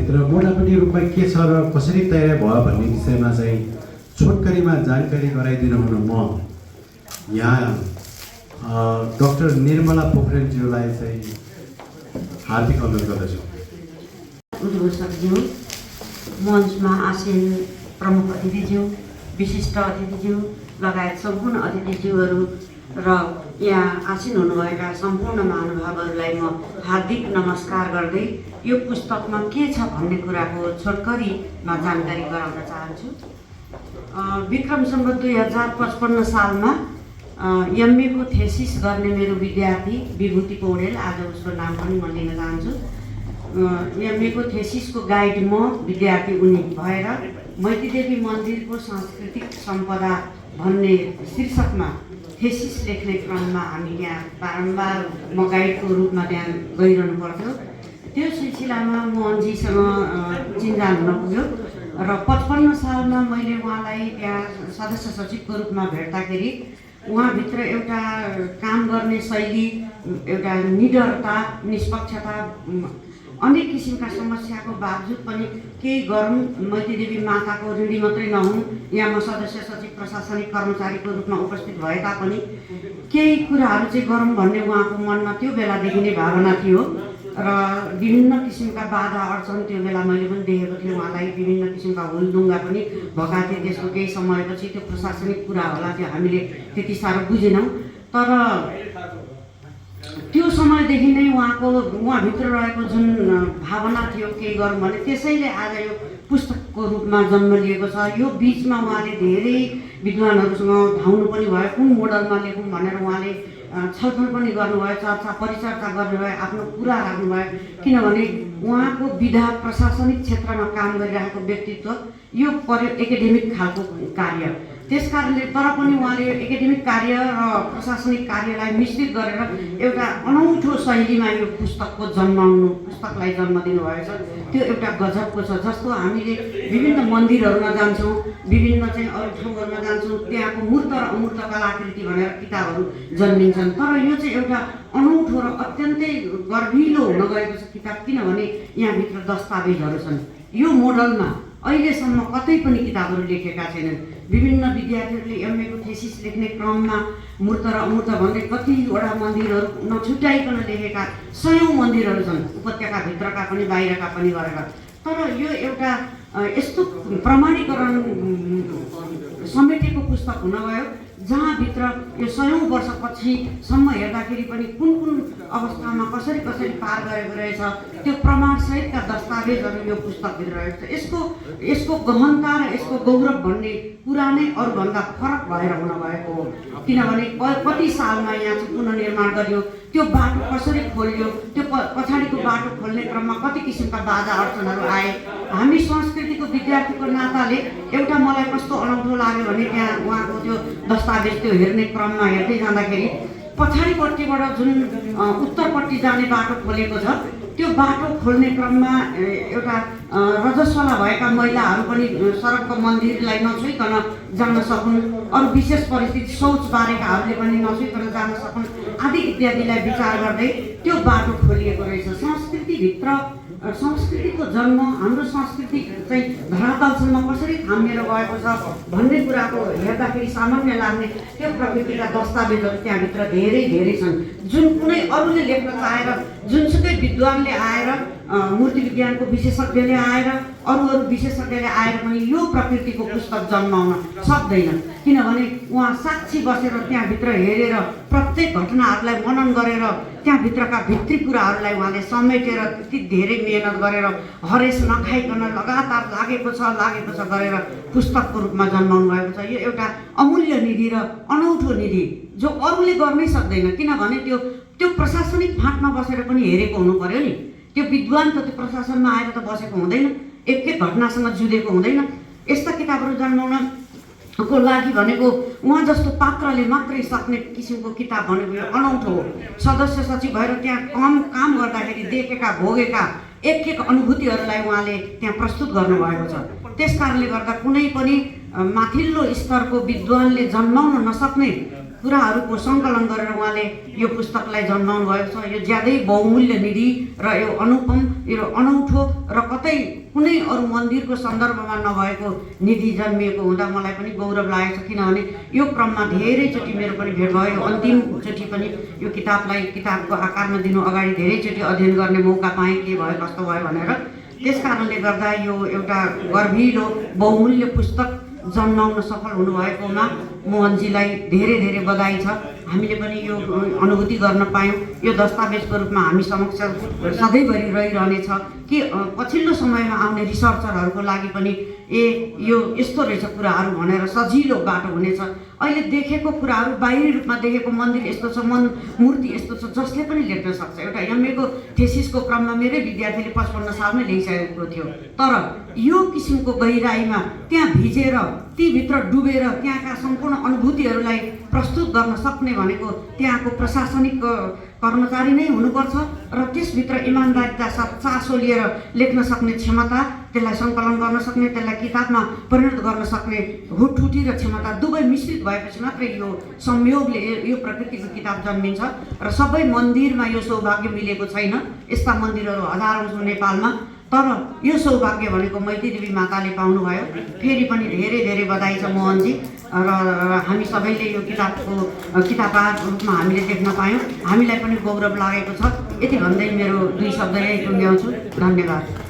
विधाभित्र मोटामोटी रूपमा के छ र कसरी तयार भयो भन्ने विषयमा चाहिँ छोटकरीमा जानकारी गराइदिनु हुन म यहाँ डाक्टर निर्मला पोखरेलज्यूलाई चाहिँ हार्दिक अनुरोध गर्दछु। उद्घोषकज्यू, मञ्चमा आसीन प्रमुख अतिथिज्यू, विशिष्ट अतिथिज्यू लगायत सम्पूर्ण अतिथिज्यूहरू र यहाँ आसीन हुनुभएका सम्पूर्ण महानुभावहरूलाई म हार्दिक नमस्कार गर्दै यो पुस्तकमा के छ भन्ने कुराको छोटकरीमा जानकारी गराउन चाहन्छु। विक्रम सम्वत 2055 सालमा एमए को थेसिस गर्ने मेरो विद्यार्थी विभूति पौडेल, आज उसको नाम पनि म लिन चाहन्छु, एमए को थेसिसको गाइड म, विद्यार्थी उनी भएर मैतीदेवी मन्दिरको सांस्कृतिक सम्पदा भन्ने शीर्षकमा थेसिस लेख्ने क्रममा हामी यहाँ बारम्बार म गाइडको रूपमा त्यहाँ गइरहनु पर्थ्यो। त्यो सिलसिलामा मोहनजीसँग चिन्जान हुन पुग्यो र 55 सालमा मैले उहाँलाई त्यहाँ सदस्य सचिवको रूपमा भेट्दाखेरि उहाँभित्र एउटा काम गर्ने शैली, एउटा निडरता, निष्पक्षता, अनेक किसिमका समस्याको बावजुद पनि केही गरौँ, मैतीदेवी माताको ऋणी मात्रै नहुँ, यहाँ म सदस्य सचिव प्रशासनिक कर्मचारीको रूपमा उपस्थित भए तापनि केही कुराहरू चाहिँ गरौँ भन्ने उहाँको मनमा त्यो बेलादेखि नै भावना थियो र विभिन्न किसिमका बाधा अडचन त्यो बेला मैले पनि देखेको थिएँ। उहाँलाई विभिन्न किसिमका हुलदुङ्गा पनि भएका थिए। त्यसको केही समयपछि त्यो प्रशासनिक कुरा होला, त्यो हामीले त्यति साह्रो बुझेनौँ, तर त्यो समयदेखि नै उहाँभित्र रहेको जुन भावना थियो केही गरौँ भने, त्यसैले आज यो पुस्तकको रूपमा जन्म लिएको छ। यो बिचमा उहाँले धेरै विद्वानहरूसँग धाउनु पनि भयो, कुन मोडलमा लेखौँ भनेर उहाँले छलफल पनि गर्नुभयो, चर्चा परिचर्चा गर्नुभयो, आफ्नो कुरा राख्नुभयो। किनभने उहाँको विधा प्रशासनिक क्षेत्रमा काम गरिरहेको व्यक्तित्व, यो एकाडेमिक खालको कार्य, त्यसकारणले तर पनि उहाँले एकाडेमिक कार्य र प्रशासनिक कार्यलाई मिश्रित गरेर एउटा अनौठो शैलीमा यो पुस्तकलाई जन्म दिनुभएको छ। त्यो एउटा गजबको छ। जस्तो हामीले विभिन्न मन्दिरहरूमा जान्छौँ, विभिन्न चाहिँ अरू ठाउँहरूमा जान्छौँ, त्यहाँको मूर्त र अमूर्त कलाकृति भनेर किताबहरू जन्मिन्छन्, तर यो चाहिँ एउटा अनौठो र अत्यन्तै गर्विलो हुन गएको छ किताब। किनभने यहाँभित्र दस्तावेजहरू छन्। यो मोडलमा अहिलेसम्म कतै पनि किताबहरू लेखेका छैनन्। विभिन्न विद्यार्थीहरूले एमएको थेसिस लेख्ने क्रममा मूर्त र अमूर्त भन्दै कतिवटा मन्दिरहरू नछुट्याइकन लेखेका सयौँ मन्दिरहरू छन्, उपत्यकाभित्रका पनि बाहिरका पनि गरेर। तर यो एउटा यस्तो प्रमाणीकरण समेटेको पुस्तक हुन गयो जहाँ भित्र यो सयौँ वर्षपछिसम्म हेर्दाखेरि पनि कुन कुन अवस्थामा कसरी कसरी पार गरेको रहेछ त्यो प्रमाणसहितका दस्तावेजहरू यो पुस्तकभित्र रहेको छ। यसको गहनता र यसको गौरव भन्ने कुरा नै अरूभन्दा फरक भएर हुन गएको हो। किनभने कति सालमा यहाँ चाहिँ पुनर्निर्माण गरियो, त्यो बाटो कसरी खोलियो, त्यो पछाडिको बाटो खोल्ने क्रममा कति किसिमका बाधा अडचनहरू आए। हामी संस्कृतिको विद्यार्थीको नाताले एउटा मलाई कस्तो अनौठो लाग्यो भने त्यहाँ उहाँको त्यो दस्तावेज त्यो हेर्ने क्रममा हेर्दै जाँदाखेरि पछाडिपट्टिबाट जुन उत्तरपट्टि जाने बाटो खोलेको छ, त्यो बाटो खोल्ने क्रममा एउटा रजस्वला भएका महिलाहरू पनि सडकको मन्दिरलाई नछुइकन जान सकुन्, अरू विशेष परिस्थिति शौच बारेकाहरूले पनि नछुइकन जान सकुन् आदि इत्यादिलाई विचार गर्दै त्यो बाटो खोलिएको रहेछ। संस्कृतिको जन्म, हाम्रो संस्कृति चाहिँ धरातलसम्म कसरी थामिएर गएको छ भन्ने कुराको हेर्दाखेरि सामान्य लाग्ने त्यो प्रकृतिका दस्तावेजहरू त्यहाँभित्र धेरै धेरै छन्, जुन कुनै अरूले लेख्न चाहेर, जुनसुकै विद्वानले आएर, मूर्ति विज्ञानको विशेषज्ञले आएर, अरू विशेषज्ञले आएर पनि यो प्रकृतिको पुस्तक जन्माउन सक्दैन। किनभने उहाँ साक्षी बसेर त्यहाँभित्र हेरेर प्रत्येक घटनाहरूलाई मनन गरेर त्यहाँभित्रका भित्री कुराहरूलाई उहाँले समेटेर त्यति धेरै मेहनत गरेर हरेस नखाइकन लगातार लागेको छ गरेर पुस्तकको रूपमा जन्माउनु भएको छ। यो एउटा अमूल्य निधि र अनौठो निधि जो अरूले गर्नै सक्दैन। किनभने त्यो प्रशासनिक फाँटमा बसेर पनि हेरेको हुनु पर्यो नि। त्यो विद्वान त त्यो प्रशासनमा आएर त बसेको हुँदैन, एक घटनासँग जुधेको हुँदैन। यस्ता किताबहरू जन्माउनको लागि भनेको उहाँ जस्तो पात्रले मात्रै सक्ने किसिमको किताब भनेको यो अनौठो हो। सदस्य सचिव भएर त्यहाँ काम गर्दाखेरि देखेका भोगेका एक अनुभूतिहरूलाई उहाँले त्यहाँ प्रस्तुत गर्नुभएको छ। त्यसकारणले गर्दा कुनै पनि माथिल्लो स्तरको विद्वानले जन्माउन नसक्ने कुराहरूको सङ्कलन गरेर उहाँले यो पुस्तकलाई जन्माउनु भएको छ। यो ज्यादै बहुमूल्य निधि र यो अनुपम, यो अनौठो र कतै कुनै अरू मन्दिरको सन्दर्भमा नभएको निधि जन्मिएको हुँदा मलाई पनि गौरव लागेको छ। किनभने यो क्रममा धेरैचोटि मेरो पनि भेट भयो। यो अन्तिमचोटि पनि यो किताबलाई किताबको आकारमा दिनु अगाडि धेरैचोटि अध्ययन गर्ने मौका पाएँ, के भयो कस्तो भयो भनेर। त्यस कारणले गर्दा यो एउटा गर्भिलो बहुमूल्य पुस्तक जन्माउन सफल हुनुभएकोमा मोहनजीलाई धेरै धेरै बधाई छ। हामीले पनि यो अनुभूति गर्न पायौँ। यो दस्तावेजको रूपमा हामी समक्ष सधैँभरि रहिरहनेछ कि पछिल्लो समयमा आउने रिसर्चरहरूको लागि पनि यो यस्तो रहेछ कुराहरू भनेर सजिलो बाटो हुनेछ। अहिले देखेको कुराहरू, बाहिरी रूपमा देखेको मन्दिर यस्तो छ, मूर्ति यस्तो छ, जसले पनि लेख्न सक्छ। एउटा एमएको थेसिसको क्रममा मेरै विद्यार्थीले 55 सालमै लेखिसकेको थियो। तर यो किसिमको गहिराईमा त्यहाँ भिजेर, तीभित्र डुबेर त्यहाँका सम्पूर्ण अनुभूतिहरूलाई प्रस्तुत गर्न सक्ने भनेको त्यहाँको प्रशासनिक कर्मचारी नै हुनुपर्छ र त्यसभित्र इमान्दारिता साथ चासो लिएर लेख्न सक्ने क्षमता, त्यसलाई सङ्कलन गर्न सक्ने, त्यसलाई किताबमा परिणत गर्न सक्ने हुटहुटी र क्षमता दुवै मिश्रित भएपछि मात्रै यो संयोगले यो प्रकृतिको किताब जन्मिन्छ। र सबै मन्दिरमा यो सौभाग्य मिलेको छैन। यस्ता मन्दिरहरू हजारौँ छन् नेपालमा, तर यो सौभाग्य भनेको मैती देवी माताले पाउनुभयो। फेरि पनि धेरै धेरै बधाई छ मोहनजी। र हामी सबैले यो किताबकार रूपमा हामीले देख्न पायौँ। हामीलाई पनि गौरव लागेको छ। यति भन्दै मेरो 2 शब्द यही टुङ्ग्याउँछु। धन्यवाद।